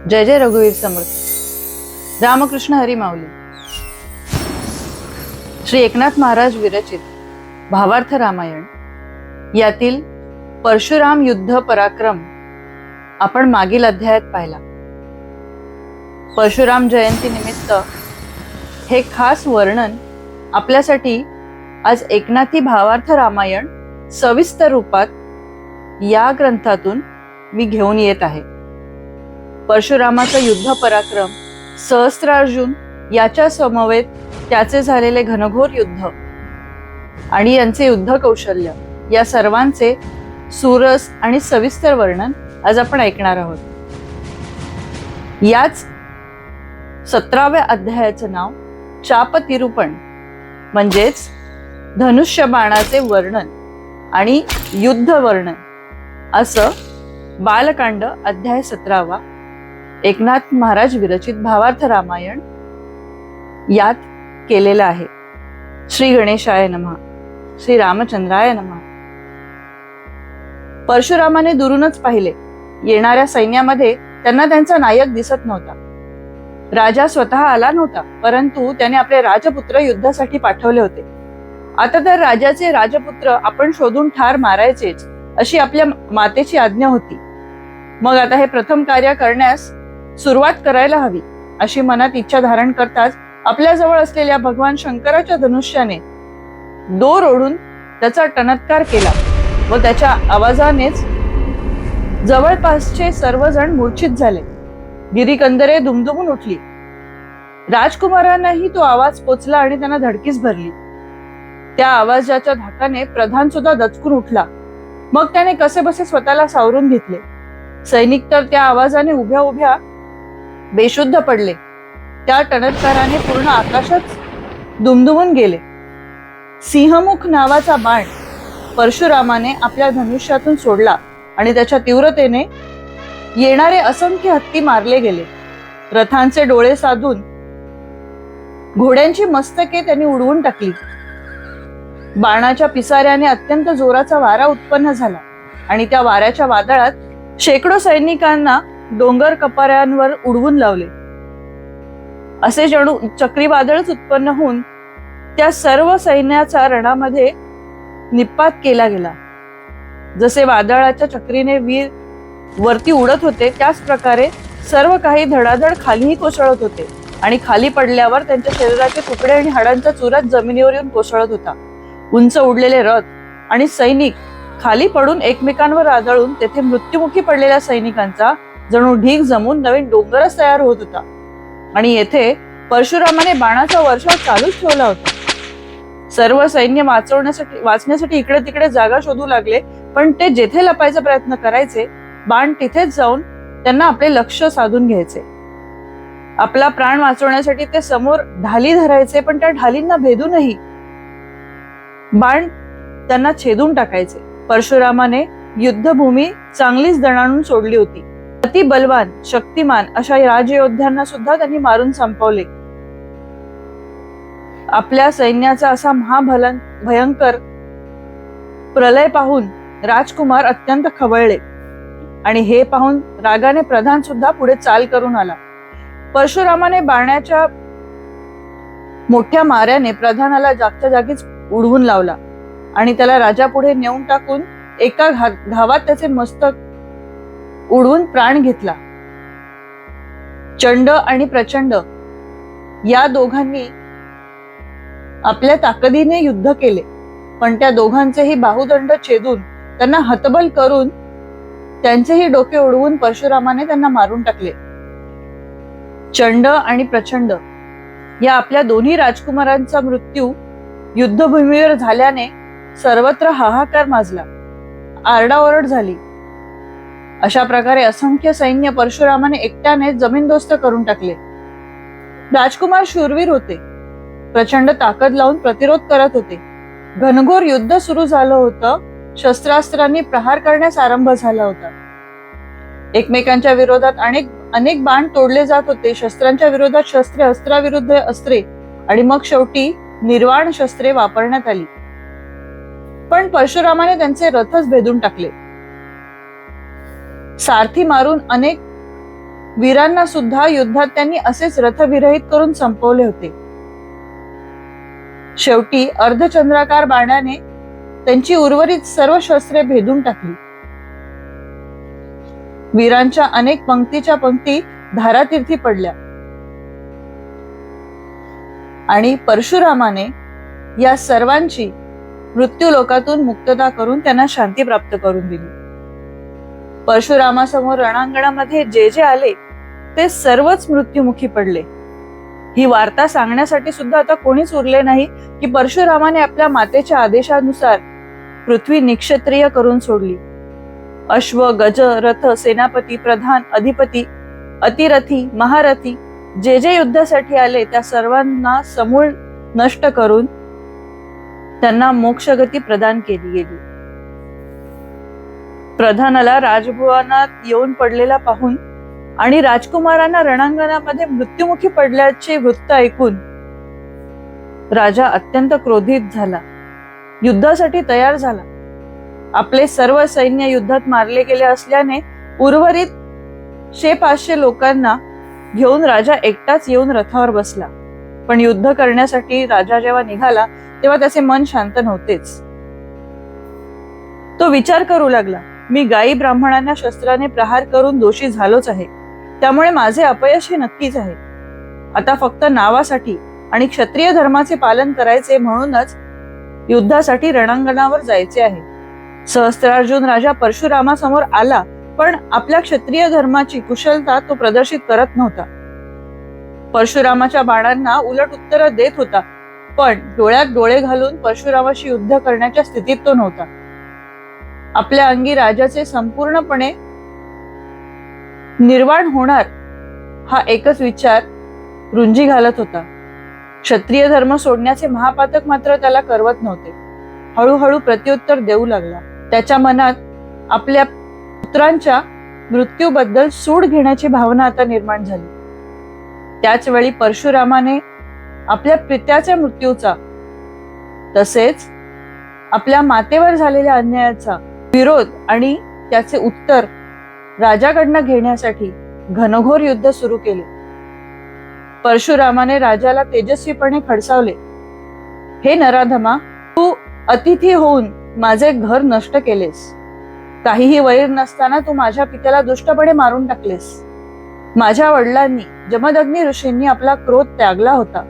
जय जय रघुवीर समर्थ। रामकृष्ण हरी माऊली। श्री एकनाथ महाराज विरचित भावार्थ रामायण यातील परशुराम युद्ध पराक्रम आपण मागील अध्यायात पाहिला। परशुराम जयंती निमित्त हे खास वर्णन आपल्यासाठी आज एकनाथी भावार्थ रामायण सविस्तर रूपात या ग्रंथातून मी घेऊन येत आहे। परशुरामाचा युद्ध पराक्रम, सहस्त्रार्जुन याच्या समवेत त्याचे झालेले घनघोर युद्ध आणि यांचे युद्ध कौशल्य या सर्वांचे सुरस आणि सविस्तर वर्णन आज आपण ऐकणार आहोत। याच 17व्या अध्यायाचं नाव चापतिरूपण म्हणजेच धनुष्य बाणाचे वर्णन आणि युद्ध वर्णन असं बालकांड अध्याय 17वा एकनाथ महाराज विरचित भावार्थ रामायण यात केलेला आहे। श्री गणेशाय नमः, श्री रामचंद्राय नमः। परशुरामाने दुरूनच पाहिले, येणाऱ्या सैन्यामध्ये त्यांना त्यांचा नायक दिसत नव्हता। राजा स्वतः आला नव्हता, परंतु त्याने आपले राजपुत्र युद्धासाठी पाठवले होते। आता तर राजाचे राजपुत्र आपण शोधून ठार मारायचेच अशी आपल्या मातेची आज्ञा होती। मग आता हे प्रथम कार्य करण्यास सुरुवात करायला हवी अशी मनात इच्छा धारण करताच आपल्या जवळ असलेल्या भगवान शंकराच्या धनुष्याने दोर ओढून त्याचा टणत्कार केला व त्याच्या आवाजानेच जवळपासचे सर्वजण मूर्छित झाले। गिरीकंदरे दुमदुमून उठली। राजकुमारांनाही तो आवाज पोचला आणि त्यांना धडकीच भरली। त्या आवाजाच्या धाकाने प्रधान सुद्धा दचकून उठला। मग त्याने कसेबसे स्वतःला सावरून घेतले। सैनिक तर त्या आवाजाने उभ्या उभ्या बेशुद्ध पडले। त्या टणत्काराने पूर्ण आकाशच दुमदुमून गेले। सिंहमुख नावाचा बाण परशुरामाने आपल्या धनुष्यातून सोडला आणि त्याच्या तीव्रतेने येणारे असंख्य हत्ती मारले गेले। रथांचे डोळे साधून घोड्यांची मस्तके त्यांनी उडवून टाकली। बाणाच्या पिसाऱ्याने अत्यंत जोराचा वारा उत्पन्न झाला आणि त्या वाऱ्याच्या वादळात शेकडो सैनिकांना डोंगर कपाऱ्यांवर उडवून लावले। असे जणू चक्रीवादळच उत्पन्न होऊन त्या सर्व सैन्याचा रणामध्ये निपात केला गेला। जसे वादळाच्या चक्रीने वीर वरती उडत होते, त्याच प्रकारे सर्व काही धडाधड खालीही कोसळत होते आणि खाली पडल्यावर त्यांच्या शरीराचे तुकडे आणि हाडांचा चुराच जमिनीवर येऊन कोसळत होता। उंच उडलेले रथ आणि सैनिक खाली पडून एकमेकांवर आदळून तेथे मृत्युमुखी पडलेल्या सैनिकांचा जणू ढीग जमून नवीन डोंगरच तयार होत होता। आणि येथे परशुरामाने बाणाचा वर्षाव चालूच ठेवला होता। सर्व सैन्य वाचण्यासाठी इकडे तिकडे जागा शोधू लागले, पण ते जेथे लपायचा प्रयत्न करायचे बाण तिथेच जाऊन त्यांना आपले लक्ष साधून घ्यायचे। आपला प्राण वाचवण्यासाठी ते समोर ढाली धरायचे, पण त्या ढालींना भेदूनही बाण त्यांना छेदून टाकायचे। परशुरामाने युद्धभूमी चांगलीच दणाणून सोडली होती। अति बलवान शक्तिमान अशा राजयोद्ध्यांना सुद्धा त्यांनी मारून संपवले। आपल्या सैन्याचा असा भयंकर प्रलय पाहून राजकुमार अत्यंत खवळले आणि हे पाहून रागाने प्रधान सुद्धा पुढे चाल करून आला। परशुरामाने बाणाच्या मोठ्या माऱ्याने प्रधानाला जागच्या जागीच उडवून लावला आणि त्याला राजापुढे नेऊन टाकून एका धावात त्याचे मस्तक उडवून प्राण घेतला। चंड आणि प्रचंड या दोघांनी आपल्या ताकदीने युद्ध केले, पण त्या दोघांचेही बाहुदंड छेदून त्यांना हतबल करून त्यांचेही डोके उडवून परशुरामाने त्यांना मारून टाकले। चंड आणि प्रचंड या आपल्या दोन्ही राजकुमारांचा मृत्यू युद्धभूमीवर झाल्याने सर्वत्र हाहाकार माजला, आरडाओरड झाली। अशा प्रकारे असंख्य सैन्य परशुरामाने एकट्याने जमीनदोस्त करून टाकले। राजकुमार शूरवीर होते, प्रचंड ताकद लावून प्रतिरोध करत होते। घनघोर युद्ध सुरू झालं होतं। शस्त्रास्त्रांनी प्रहार करण्यास आरंभ झाला होता। एकमेकांच्या विरोधात अनेक बाण तोडले जात होते। शस्त्रांच्या विरोधात शस्त्रे, अस्त्राविरुद्ध अस्त्रे आणि मग शेवटी निर्वाण शस्त्रे वापरण्यात आली। पण परशुरामाने त्यांचे रथच भेदून टाकले। सारथी मारून अनेक वीरांना सुद्धा युद्धात त्यांनी असेच रथविरहित करून संपवले होते. शेवटी अर्धचंद्राकार बाणाने त्यांची उर्वरित सर्व शस्त्रे भेदून टाकली. वीरांच्या अनेक पंक्तीच्या पंक्ती धारातीर्थी पडल्या आणि परशुरामाने या सर्वांची मृत्यूलोकातून मुक्तता करून त्यांना शांती प्राप्त करून दिली. परशुरामासमोर रणांगणामध्ये जे जे आले ते सर्वच मृत्युमुखी पडले. ही वार्ता सांगण्यासाठी सुद्धा आता कोणीच उरले नाही की परशुरामाने आपल्या मातेच्या आदेशानुसार पृथ्वी निक्षत्रिय करून सोडली. अश्व, गज, रथ, सेनापती, प्रधान, अधिपती, अतिरथी, महारथी जे जे युद्धासाठी आले त्या सर्वांना समूळ नष्ट करून त्यांना मोक्षगती प्रदान केली गेली. प्रधानाला राजभुवनात येऊन पडलेला पाहून आणि राजकुमारांना रणांगणामध्ये मृत्युमुखी पडल्याचे वृत्त ऐकून राजा अत्यंत क्रोधित झाला. युद्धासाठी तयार झाला. आपले सर्व सैन्य युद्धात मारले गेले असल्याने उर्वरित 500 लोकांना घेऊन राजा एकटाच येऊन रथावर बसला. पण युद्ध करण्यासाठी राजा जेव्हा निघाला तेव्हा त्याचे मन शांत नव्हतेच. तो विचार करू लागला, मी गायी ब्राह्मणांना शस्त्राने प्रहार करून दोषी झालोच आहे, त्यामुळे माझे अपयश हे नक्कीच आहे. आता फक्त नावासाठी आणि क्षत्रिय धर्माचे पालन करायचे म्हणूनच युद्धासाठी रणांगणावर जायचे आहे. सहस्त्रार्जुन राजा परशुरामासमोर आला, पण आपल्या क्षत्रिय धर्माची कुशलता तो प्रदर्शित करत नव्हता. परशुरामाच्या बाणांना उलट उत्तर देत होता, पण डोळ्यात डोळे घालून परशुरामाशी युद्ध करण्याच्या स्थितीत तो नव्हता. आपल्या अंगी राजाचे संपूर्णपणे निर्वाण होणार हा एकच विचार रुंजी घालत होता. क्षत्रिय धर्म सोडण्याचे महापातक मात्र त्याला करवत नव्हते. हळूहळू प्रत्युत्तर देऊ लागला. त्याच्या मनात आपल्या पुत्रांच्या मृत्यूबद्दल सूड घेण्याची भावना आता निर्माण झाली. त्याच वेळी परशुरामाने आपल्या पित्याच्या मृत्यूचा तसेच आपल्या मातेवर झालेल्या अन्यायाचा विरोध आणि त्याचे उत्तर राजाकडनं घेण्यासाठी घनघोर युद्ध सुरू केले. परशुरामाने राजाला तेजस्वीपणे खडसावले, हे नराधमा, तू अतिथी होऊन माझे घर नष्ट केलेस. काहीही वैर नसताना तू माझ्या पित्याला दुष्टपणे मारून टाकलेस. माझ्या वडिलांनी जमदग्नी ऋषींनी आपला क्रोध त्यागला होता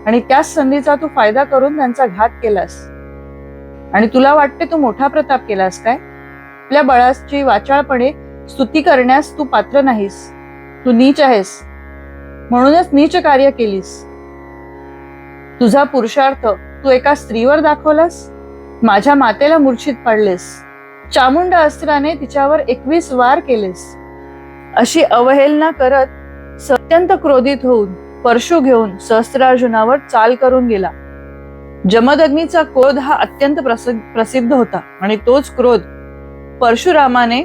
आणि त्याच संधीचा तू फायदा करून त्यांचा घात केलास. आणि तुला वाटते तू मोठा प्रताप केलास काय? आपल्या बळाची वाचाळपणे स्तुती करण्यास तू पात्र नाहीस. तू नीच आहेस, म्हणूनच नीच कार्य केलीस. तुझा पुरुषार्थ तू एका स्त्रीवर दाखवलास. माझ्या मातेला मूर्छित पाडलेस. चामुंड अस्त्राने तिच्यावर 21 वार केलेस. अशी अवहेलना करत अत्यंत क्रोधित होऊन परशु घेऊन सहस्त्रार्जुनावर चाल करून गेला. जमदग्नीचा क्रोध हा अत्यंत प्रसिद्ध होता आणि तोच क्रोध परशुरामाने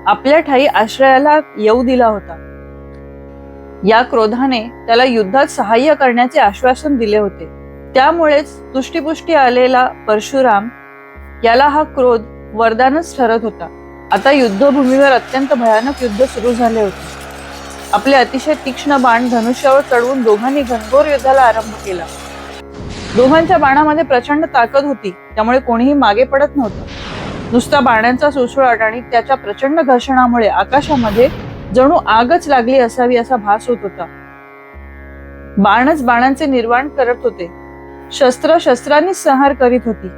आपल्या ठाई आश्रयाला येऊ दिला होता. या क्रोधाने त्याला युद्धात सहाय्य करण्याचे आश्वासन दिले होते. त्यामुळेच तुष्टीपुष्टी आलेला परशुराम याला हा क्रोध वरदानच ठरत होता. आता युद्धभूमीवर अत्यंत भयानक युद्ध सुरू झाले होते. आपले अतिशय तीक्ष्ण बाण धनुष्यावर चढवून दोघांनी घनघोर युद्धाला आरंभ केला. दोघांच्या बाणामध्ये प्रचंड ताकद होती, त्यामुळे कोणीही मागे पडत नव्हतं. नुसता बाणांचा सुळसुळाट आणि त्याच्या प्रचंड घर्षणामुळे आकाशामध्ये जणू आगच लागली असावी असा भास होत होता. बाणच बाणांचे निर्वाण करत होते. शस्त्र शस्त्रांनी संहार करीत होती.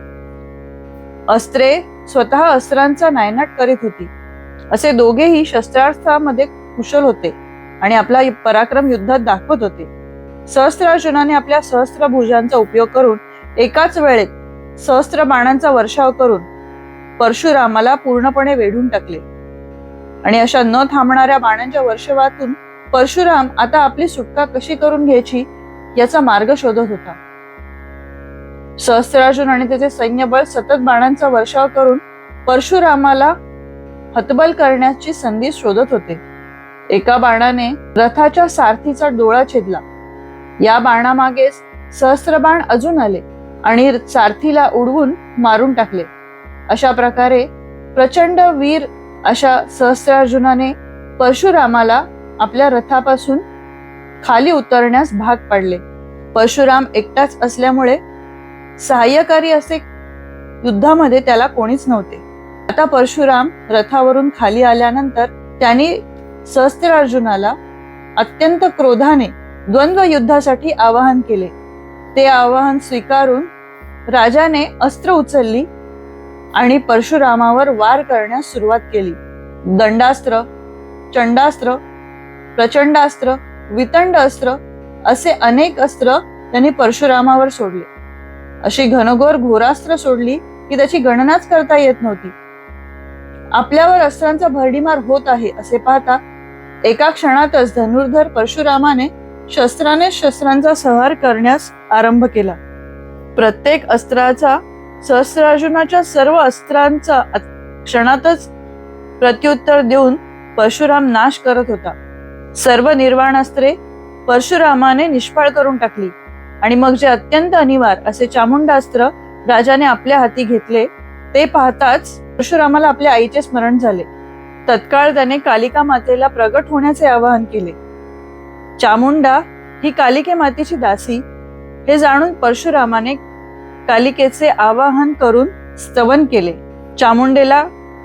अस्त्रे स्वतः अस्त्रांचा नायनाट करीत होती. असे दोघेही शस्त्रास्त्रामध्ये कुशल होते आणि आपला पराक्रम युद्धात दाखवत होते. सहस्त्रार्जुनाने आपल्या सहस्त्र भुजांचा उपयोग करून एकाच वेळेत सहस्त्र बाणांचा वर्षाव करून परशुरामाला पूर्णपणे वेढून टाकले आणि अशा न थांबणाऱ्या बाणांच्या वर्षावातून परशुराम आता आपली सुटका कशी करून घ्यायची याचा मार्ग शोधत होता. सहस्त्रार्जुन आणि त्याचे सैन्यबळ सतत बाणांचा वर्षाव करून परशुरामाला हतबल करण्याची संधी शोधत होते. एका बाणाने रथाच्या सारथीचा डोळा छेदला. या बाणामागेच सहस्त्रबाण अजून आले आणि सारथीला उडवून मारून टाकले. अशा प्रकारे प्रचंड वीर अशा सहस्त्रार्जुनाने परशुरामाला आपल्या रथापासून खाली उतरण्यास भाग पाडले. परशुराम एकटाच असल्यामुळे सहाय्यकारी असे युद्धामध्ये त्याला कोणीच नव्हते. आता परशुराम रथावरून खाली आल्यानंतर त्यांनी सहस्त्रार्जुनाला अत्यंत क्रोधाने द्वंद्व युद्धासाठी आवाहन केले. ते आवाहन स्वीकारून राजाने अस्त्र उचलली आणि परशुरामावर वार करण्यास सुरुवात केली. दंडास्त्र, चंडास्त्र, प्रचंडास्त्र, वितंड अस्त्र असे अनेक अस्त्र त्यांनी परशुरामावर सोडले. अशी घनघोर घोरास्त्र सोडली की त्याची गणनाच करता येत नव्हती. आपल्यावर अस्त्रांचा भरडीमार होत आहे असे पाहता एका क्षणातच धनुर्धर परशुरामाने शस्त्रांचा संहार करण्यास आरंभ केला. प्रत्येक अस्त्राचा सहस्त्रार्जुनाच्या सर्व अस्त्रांचा क्षणातच प्रत्युत्तर देऊन परशुराम नाश करत होता. सर्व निर्वाण अस्त्रे परशुरामाने निष्फळ करून टाकली आणि मग जे अत्यंत अनिवार्य असे चामुंडास्त्र राजाने आपल्या हाती घेतले ते पाहताच परशुरामाला आपल्या आईचे स्मरण झाले. तत्काळ त्याने कालिका मातेला प्रगट होण्याचे आवाहन केले. चामुंडा ही कालिके मातेची दासी हे जाणून परशुरामाने कालिकेचे आवाहन करून स्तवन केले. चामुंडेला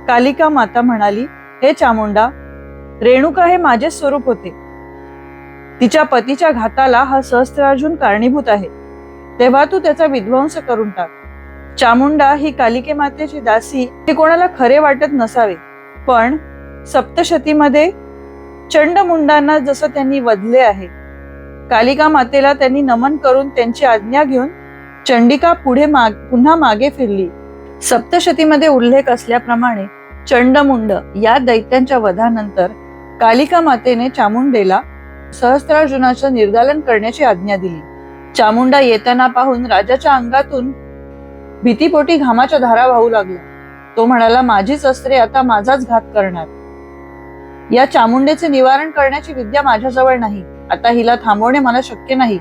कालिका माता म्हणाली, हे चामुंडा, रेणुका हे माझे स्वरूप होते. तिच्या पतीच्या घाताला हा सहस्त्रार्जुन कारणीभूत आहे. तेव्हा तू त्याचा विध्वंस करून टाक. चामुंडा ही कालिके मातेची दासी हे कोणाला खरे वाटत नसावे, पण सप्तशतीमध्ये चंडमुंडांना जसं त्यांनी वधले आहे, कालिका मातेला त्यांनी नमन करून त्यांची आज्ञा घेऊन चंडिका पुन्हा मागे फिरली. सप्तशतीमध्ये उल्लेख असल्याप्रमाणे चंडमुंड या दैत्यांच्या वधानंतर कालिका मातेने चामुंडेला सहस्त्रार्जुनाचं निर्दालन करण्याची आज्ञा दिली. चामुंडा येताना पाहून राजाच्या अंगातून भीतीपोटी घामाच्या धारा वाहू लागल्या. तो म्हणाला, माझीच अस्त्रे आता माझाच घात करणार. या चामुंडेचे निवारण करण्याची विद्या माझ्याजवळ नाही. आता हिला थांबवणे मला शक्य नाही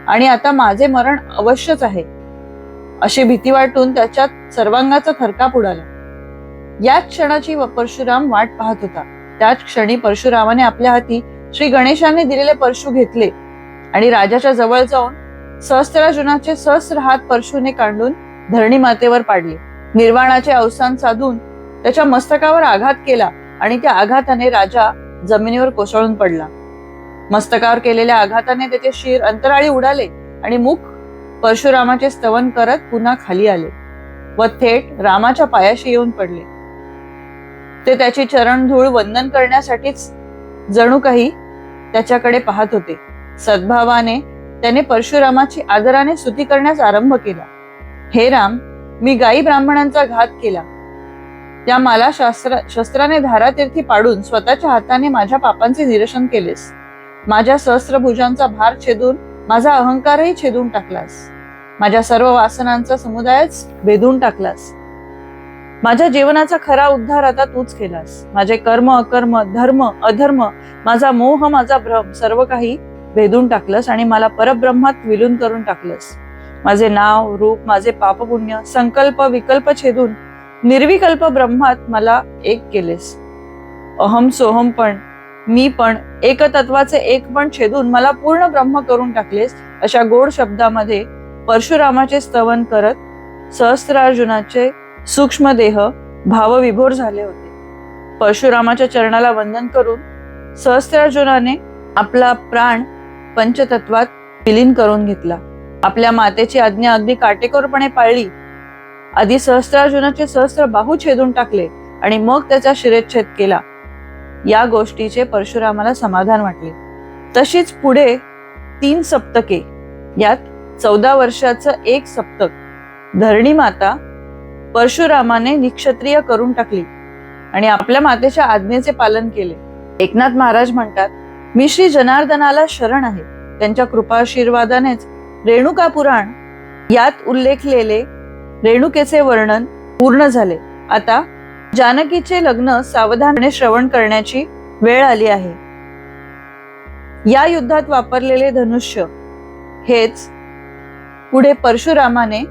आणि आता माझे मरण अवश्यच आहे. अशी भीती वाटून त्याच्यात सर्वांगाचा थरकाप उडाला. याच क्षणाची परशुराम वाट पाहत होता. त्याच क्षणी परशुरामाने आपल्या हाती श्री गणेशाने दिलेले परशु घेतले आणि राजाच्या जवळ जाऊन सहस्त्रार्जुनाचे सहस्र हात परशुने काढून धरणी मातेवर पाडले. निर्वाणाचे अवसान साधून त्याच्या मस्तकावर आघात केला आणि त्या आघाताने राजा जमिनीवर कोसळून पडला. मस्तकावर केलेल्या आघाताने त्याचे शिर अंतराळी उडाले आणि मुख परशुरामाचे स्तवन करत पुन्हा खाली आले व थेट रामाच्या पायाशी येऊन पडले. ते त्याची चरणधूळ वंदन करण्यासाठीच जणू काही त्याच्याकडे पाहत होते. सद्भावाने त्याने परशुरामाची आदराने स्तुती करण्यास आरंभ केला. हे राम, मी गायी ब्राह्मणांचा घात केला. त्या मला शस्त्राने धारातीर्थी पाडून स्वतःच्या हाताने माझ्या पापांचे निरसन केलेस. माझ्या सहस्त्रभुजांचा भार छेदून माझा अहंकारही छेदून टाकलास. माझ्या सर्व वासनांचा समुदायच भेदून टाकलास. माझ्या जीवनाचा खरा उद्धार आता तूच केलास. माझे कर्म, अकर्म, धर्म, अधर्म, माझा मोह, माझा भ्रम सर्व काही भेदून टाकलंस आणि मला परब्रह्मात विलीन करून टाकलंस. माझे नाव, रूप, माझे पापपुण्य, संकल्प, विकल्प छेदून निर्विकल्प ब्रह्मात मला एक केलेस. अहम सोहम पण, मी पण, एकतत्वाचे एक पण छेदून मला पूर्ण ब्रह्म करून टाकलेस. अशा गोड शब्दामध्ये परशुरामाचे स्तवन करत सहस्त्रार्जुनाचे सूक्ष्म देह भावविभोर झाले होते. परशुरामाच्या चरणाला वंदन करून सहस्त्रार्जुनाने आपला प्राण पंचतत्वात विलीन करून घेतला. आपल्या मातेची आज्ञा अगदी काटेकोरपणे पाळली. आधी सहस्त्रार्जुनाचे सहस्त्र बाहू छेदून टाकले आणि मग त्याचा शिरच्छेद केला. या गोष्टीचे परशुरामाला समाधान वाटले. तशीच पुढे 3 सप्तके, यात 14 वर्षाचं एक सप्तक धरणी माता परशुरामाने निक्षत्रिय करून टाकली आणि आपल्या मातेच्या आज्ञेचे पालन केले. एकनाथ महाराज म्हणतात, मी श्री जनार्दनाला शरण आहे. त्यांच्या कृपाशीर्वादानेच रेणुका पुराण यात उल्लेखलेले रेणुकेचे वर्णन पूर्ण झाले. आता जानकीचे लग्न सावधानपणे श्रवण करण्याची वेळ आली आहे. या युद्धात वापरलेले धनुष्य हेच पुढे परशुरामाने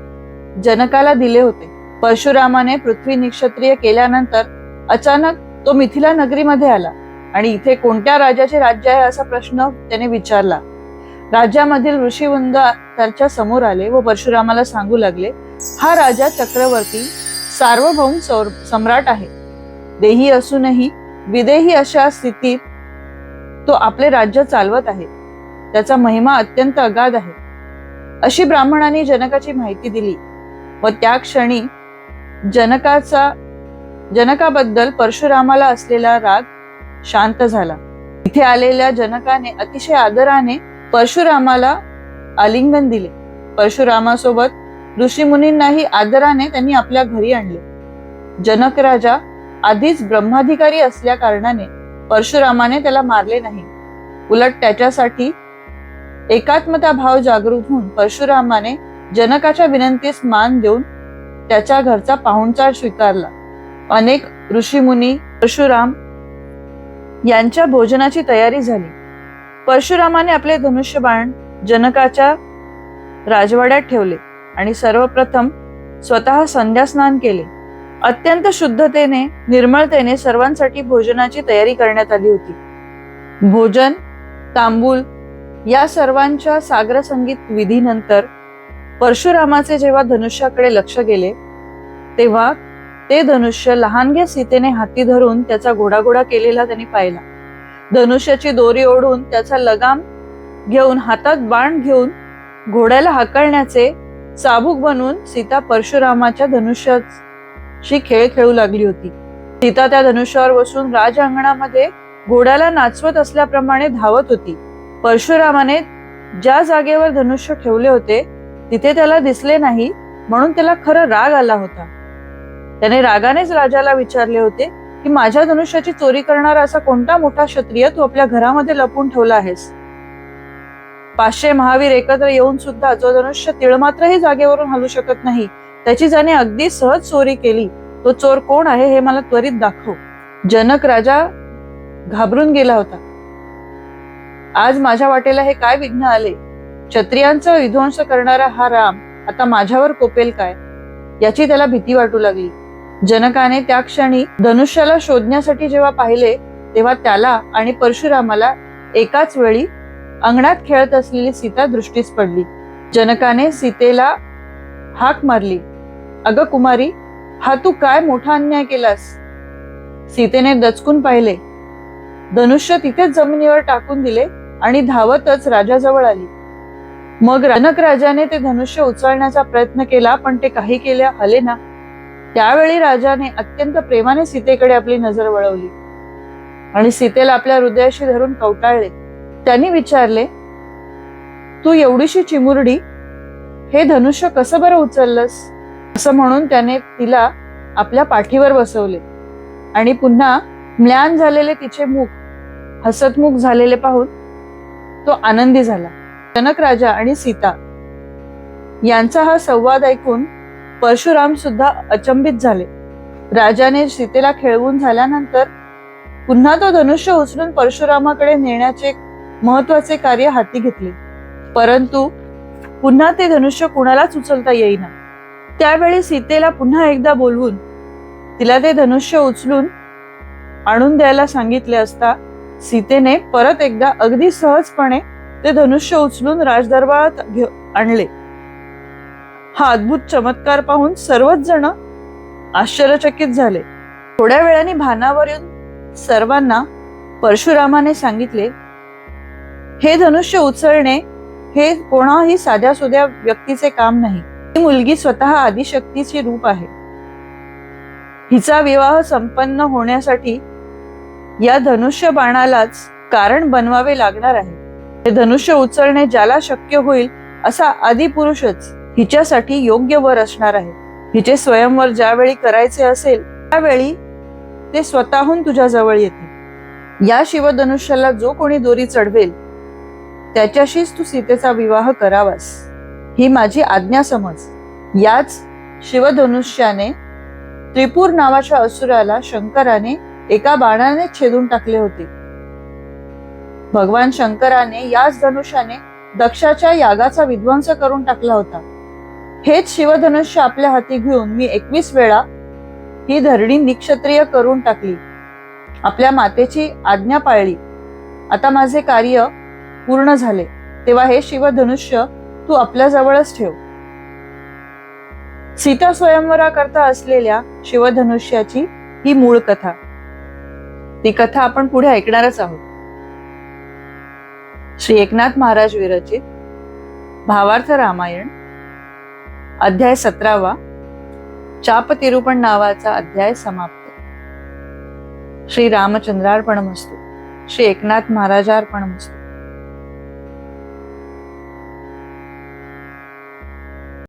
जनकाला दिले होते. परशुरामाने पृथ्वी निक्षत्रिय केल्यानंतर अचानक तो मिथिला नगरीमध्ये आला आणि इथे कोणत्या राजाचे राज्य आहे असा प्रश्न त्याने विचारला. राज्यामधील ऋषीवृंद त्याच्या समोर आले व परशुरामाला सांगू लागले, हा राजा चक्रवर्ती सार्वभौम सम्राट आहे. देही असूनही विदेही अशा स्थितीत तो आपले राज्य चालवत आहे. त्याचा महिमा अत्यंत अगाध आहे. अशी ब्राह्मणांनी जनकाची माहिती दिली व त्या क्षणी जनकाबद्दल परशुरामाला असलेला राग शांत झाला. इथे आलेल्या जनकाने अतिशय आदराने परशुरामाला आलिंगन दिले. परशुरामासोबत ऋषीमुनींनाही आदराने त्यांनी आपल्या घरी आणले. जनक राजा आधीच ब्रह्माधिकारी असल्या कारणाने परशुरामाने त्याला मारले नाही. उलट त्याच्यासाठी एकात्मता भाव जागृत होऊन परशुरामाने जनकाच्या विनंतीस मान देऊन त्याच्या घरचा पाहुणचार स्वीकारला. अनेक ऋषीमुनी परशुराम यांच्या भोजनाची तयारी झाली. परशुरामाने आपले धनुष्यबाण जनकाच्या राजवाड्यात ठेवले आणि सर्वप्रथम स्वतः संध्यास्नान केले. अत्यंत शुद्धतेने निर्मळतेने सर्वांसाठी भोजनाची तयारी करण्यात आली होती. भोजन, तांबूल या सर्वांच्या सागर संगीत विधीनंतर परशुरामाचे जेव्हा धनुष्याकडे लक्ष गेले तेव्हा ते धनुष्य लहानग्या सीतेने हाती धरून त्याचा घोडाघोडा केलेला त्यांनी पाहिला. धनुष्याची दोरी ओढून त्याचा लगाम घेऊन हातात बाण घेऊन घोड्याला हाकलण्याचे चाबूक बनवून सीता परशुरामाच्या धनुष्याची खेळ खेळू लागली होती. सीता त्या धनुष्यावर बसून राज अंगणामध्ये घोड्याला नाचवत असल्याप्रमाणे धावत होती. परशुरामाने ज्या जागेवर धनुष्य ठेवले होते तिथे त्याला दिसले नाही, म्हणून त्याला खरं राग आला होता. त्याने रागानेच राजाला विचारले होते की माझ्या धनुष्याची चोरी करणारा असा कोणता मोठा क्षत्रिय तू आपल्या घरामध्ये लपून ठेवला आहेस? 500 महावीर एकत्र येऊन सुद्धा जो धनुष्य तिळमात्रही जागेवरून हलू शकत नाही, त्याची ज्याने अगदी सहज चोरी केली, तो चोर कोण आहे हे मला त्वरित दाखव. जनक राजा घाबरून गेला होता. आज माझ्या वाटेला हे काय विघ्न आले? क्षत्रियांचा विध्वंस करणारा हा राम आता माझ्यावर कोपेल काय, याची त्याला भीती वाटू लागली. जनकाने त्या क्षणी धनुष्याला शोधण्यासाठी जेव्हा पाहिले तेव्हा त्याला आणि परशुरामाला एकाच वेळी अंगणात खेळत असलेली सीता दृष्टीस पडली. जनकाने सीतेला हाक मारली, अगं कुमारी, हा तू काय मोठा अन्याय केलास? सीतेने दचकून पाहिले. धनुष्य तिथेच जमिनीवर टाकून दिले आणि धावतच राजाजवळ आली. मग जनक राजाने ते धनुष्य उचलण्याचा प्रयत्न केला, पण ते काही केल्या हले ना. त्यावेळी राजाने अत्यंत प्रेमाने सीतेकडे आपली नजर वळवली आणि सीतेला आपल्या हृदयाशी धरून कवटाळले. त्यांनी विचारले, तू एवढीशी चिमुरडी हे धनुष्य कसं बरं उचललंस? असं म्हणून त्याने तिला आपल्या पाठीवर बसवले आणि पुन्हा म्लान झालेले तिचे मुख हसतमुख झालेले पाहून तो आनंदी झाला. जनक राजा आणि सीता यांचा हा संवाद ऐकून परशुराम सुद्धा अचंबित झाले. राजाने सीतेला खेळवून झाल्यानंतर पुन्हा तो धनुष्य उचलून परशुरामाकडे नेण्याचे महत्वाचे कार्य हाती घेतले, परंतु पुन्हा ते धनुष्य कुणालाच उचलता येईना. त्यावेळी सीतेला पुन्हा एकदा बोलवून तिला ते धनुष्य उचलून आणून द्यायला सांगितले असता सीतेने परत एकदा अगदी सहजपणे ते धनुष्य उचलून राजदरबारात आणले. हा अद्भुत चमत्कार पाहून सर्वच जण आश्चर्यचकित झाले. थोड्या वेळाने भानावर येऊन सर्वांना परशुरामाने सांगितले, हे धनुष्य उचलणे हे कोणाही साध्या सुध्या व्यक्तीचे काम नाही. ही मुलगी स्वतः आदिशक्तीचे रूप आहे. हिचा विवाह संपन्न होण्यासाठी या धनुष्य बाणालाच कारण बनवावे लागणार आहे. हे धनुष्य उचलणे ज्याला शक्य होईल असा आदिपुरुषच हिच्यासाठी योग्य वर असणार आहे. हिचे स्वयंवर ज्यावेळी करायचे असेल त्यावेळी ते स्वतःहून तुझ्या जवळ येते. या शिवधनुष्याला जो कोणी दोरी चढवेल त्याच्याशीच तू सीतेचा विवाह करावास, ही माझी आज्ञा समज. याच शिवधनुष्याने त्रिपुर नावाच्या असुराला शंकराने एका बाणाने छेदून टाकले होते. भगवान शंकराने याच धनुष्याने दक्षाच्या यागाचा विध्वंस करून टाकला होता. हेच शिवधनुष्य आपल्या हाती घेऊन मी 21 वेळा ही धरणी निक्षत्रिय करून टाकली. आपल्या मातेची आज्ञा पाळली. आता माझे कार्य पूर्ण झाले, तेव्हा हे शिवधनुष्य तू आपल्या जवळच ठेव. सीता स्वयंवराकरता असलेल्या शिवधनुष्याची ही मूळ कथा. ती कथा आपण पुढे ऐकणारच आहोत. श्री एकनाथ महाराज विरचित भावार्थ रामायण, अध्याय 17वा, चाप तिरुपण नावाचा अध्याय समाप्त. श्री रामचंद्रार्पणमस्तु. श्री एकनाथ महाराजार्पणमस्तु.